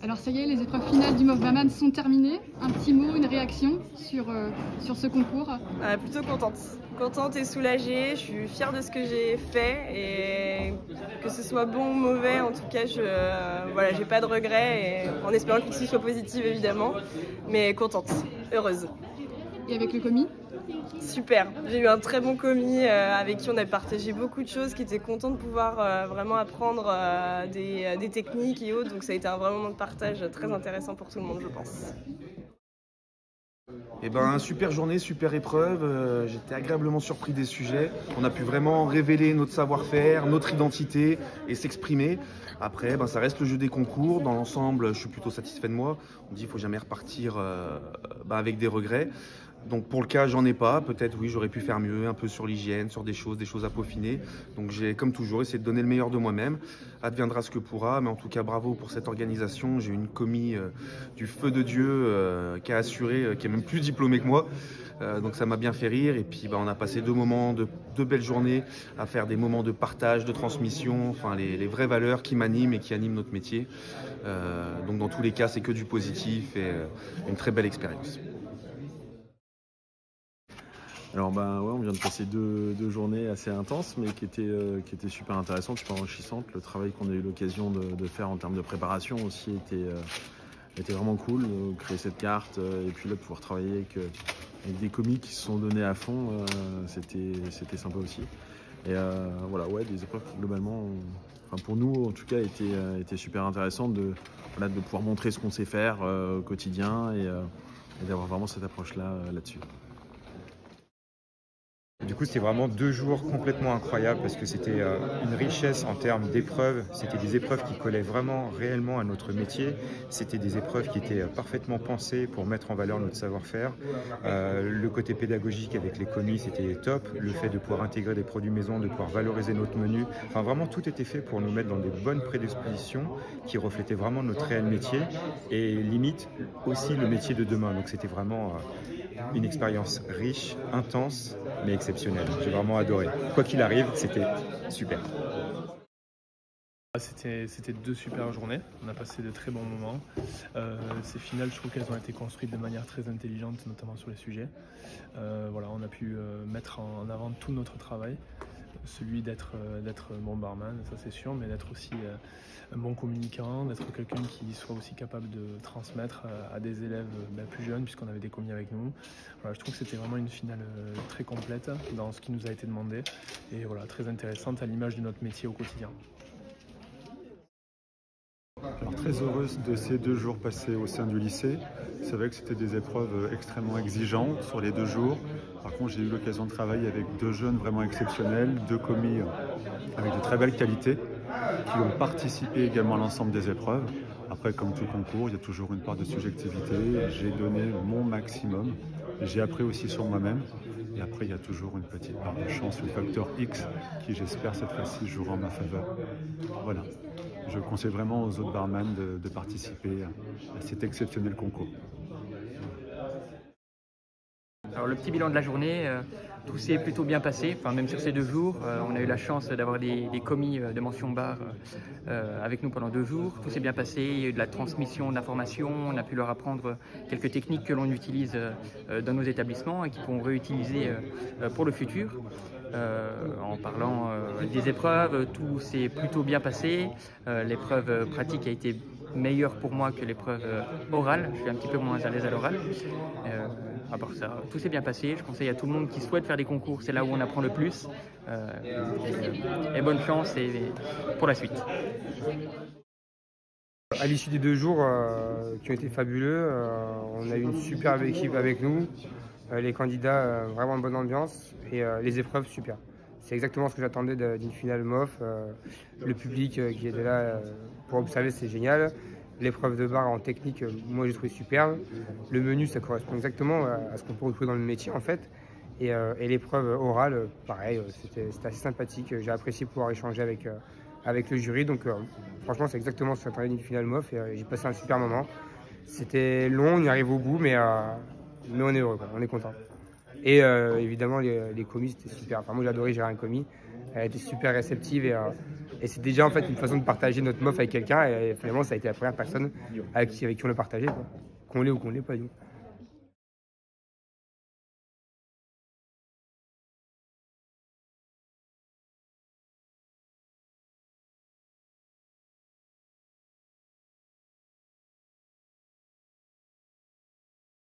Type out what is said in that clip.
Alors ça y est, les épreuves finales du MOF Barman sont terminées. Un petit mot, une réaction sur ce concours? Plutôt contente. Contente et soulagée, je suis fière de ce que j'ai fait et que ce soit bon ou mauvais, en tout cas, voilà, j'ai pas de regrets et en espérant que l'issue soit positive évidemment, mais contente, heureuse. Et avec le commis? Super, j'ai eu un très bon commis avec qui on a partagé beaucoup de choses, qui était content de pouvoir vraiment apprendre des techniques et autres, donc ça a été un vrai moment de partage très intéressant pour tout le monde, je pense. Eh ben, super journée, super épreuve, j'étais agréablement surpris des sujets, on a pu vraiment révéler notre savoir-faire, notre identité et s'exprimer. Après, ça reste le jeu des concours, dans l'ensemble je suis plutôt satisfait de moi, on dit qu'il ne faut jamais repartir avec des regrets. Donc pour le cas, j'en ai pas. Peut-être oui, j'aurais pu faire mieux, un peu sur l'hygiène, sur des choses à peaufiner. Donc j'ai, comme toujours, essayé de donner le meilleur de moi-même. Adviendra ce que pourra, mais en tout cas, bravo pour cette organisation. J'ai eu une commis du feu de Dieu qui a assuré, qui est même plus diplômée que moi. Donc ça m'a bien fait rire. Et puis on a passé deux belles journées à faire des moments de partage, de transmission, enfin les vraies valeurs qui m'animent et qui animent notre métier. Donc dans tous les cas, c'est que du positif et une très belle expérience. Alors ouais, on vient de passer deux journées assez intenses, mais qui étaient super intéressantes, super enrichissantes. Le travail qu'on a eu l'occasion de faire en termes de préparation aussi était vraiment cool. Créer cette carte et puis là de pouvoir travailler avec des commis qui se sont donnés à fond, c'était sympa aussi. Et voilà, ouais, des épreuves qui globalement, pour nous en tout cas, étaient super intéressantes de pouvoir montrer ce qu'on sait faire au quotidien et d'avoir vraiment cette approche-là là-dessus. Du coup, c'était vraiment 2 jours complètement incroyables parce que c'était une richesse en termes d'épreuves. C'était des épreuves qui collaient vraiment réellement à notre métier. C'était des épreuves qui étaient parfaitement pensées pour mettre en valeur notre savoir-faire. Le côté pédagogique avec les commis, c'était top. Le fait de pouvoir intégrer des produits maison, de pouvoir valoriser notre menu. Enfin, vraiment, tout était fait pour nous mettre dans des bonnes prédispositions qui reflétaient vraiment notre réel métier et limite aussi le métier de demain. Donc, c'était vraiment une expérience riche, intense, mais exceptionnelle. J'ai vraiment adoré. Quoi qu'il arrive, c'était super. C'était 2 super journées, on a passé de très bons moments. Ces finales, je trouve qu'elles ont été construites de manière très intelligente, notamment sur les sujets. Voilà, on a pu mettre en avant tout notre travail, celui d'être un bon barman, ça c'est sûr, mais d'être aussi un bon communicant, d'être quelqu'un qui soit aussi capable de transmettre à des élèves plus jeunes, puisqu'on avait des commis avec nous. Voilà, je trouve que c'était vraiment une finale très complète dans ce qui nous a été demandé, et voilà, très intéressante à l'image de notre métier au quotidien. Alors, très heureuse de ces 2 jours passés au sein du lycée. C'est vrai que c'était des épreuves extrêmement exigeantes sur les 2 jours. Par contre, j'ai eu l'occasion de travailler avec 2 jeunes vraiment exceptionnels, 2 commis avec de très belles qualités, qui ont participé également à l'ensemble des épreuves. Après, comme tout concours, il y a toujours une part de subjectivité. J'ai donné mon maximum. J'ai appris aussi sur moi-même. Et après, il y a toujours une petite part de chance, le facteur X, qui j'espère cette fois-ci jouera en ma faveur. Voilà. Je conseille vraiment aux autres barman de participer à cet exceptionnel concours. Alors le petit bilan de la journée, tout s'est plutôt bien passé, enfin, même sur ces 2 jours. On a eu la chance d'avoir des commis de mention bar avec nous pendant 2 jours. Tout s'est bien passé, il y a eu de la transmission d'informations, on a pu leur apprendre quelques techniques que l'on utilise dans nos établissements et qu'ils pourront réutiliser pour le futur. En parlant des épreuves, tout s'est plutôt bien passé. L'épreuve pratique a été meilleure pour moi que l'épreuve orale. Je suis un petit peu moins à l'aise à l'oral. À part ça, tout s'est bien passé. Je conseille à tout le monde qui souhaite faire des concours, c'est là où on apprend le plus. Et bonne chance pour la suite. À l'issue des 2 jours qui ont été fabuleux, on a eu une superbe équipe avec nous. Les candidats, vraiment bonne ambiance et les épreuves super. C'est exactement ce que j'attendais d'une finale MOF. Le public qui était là pour observer, c'est génial. L'épreuve de bar en technique, moi j'ai trouvé superbe. Le menu, ça correspond exactement à ce qu'on peut retrouver dans le métier en fait. Et l'épreuve orale, pareil, c'était assez sympathique. J'ai apprécié pouvoir échanger avec le jury. Donc franchement, c'est exactement ce que j'attendais d'une finale MOF et j'ai passé un super moment. C'était long, on y arrive au bout, mais on est heureux, quoi, on est content. Et évidemment, les commis, c'était super. Enfin, moi, j'ai adoré gérer un commis. Elle était super réceptive et Et c'est déjà en fait une façon de partager notre MOF avec quelqu'un. Et finalement, ça a été la première personne avec qui on l'a partagé, qu'on l'ait ou qu'on l'ait pas.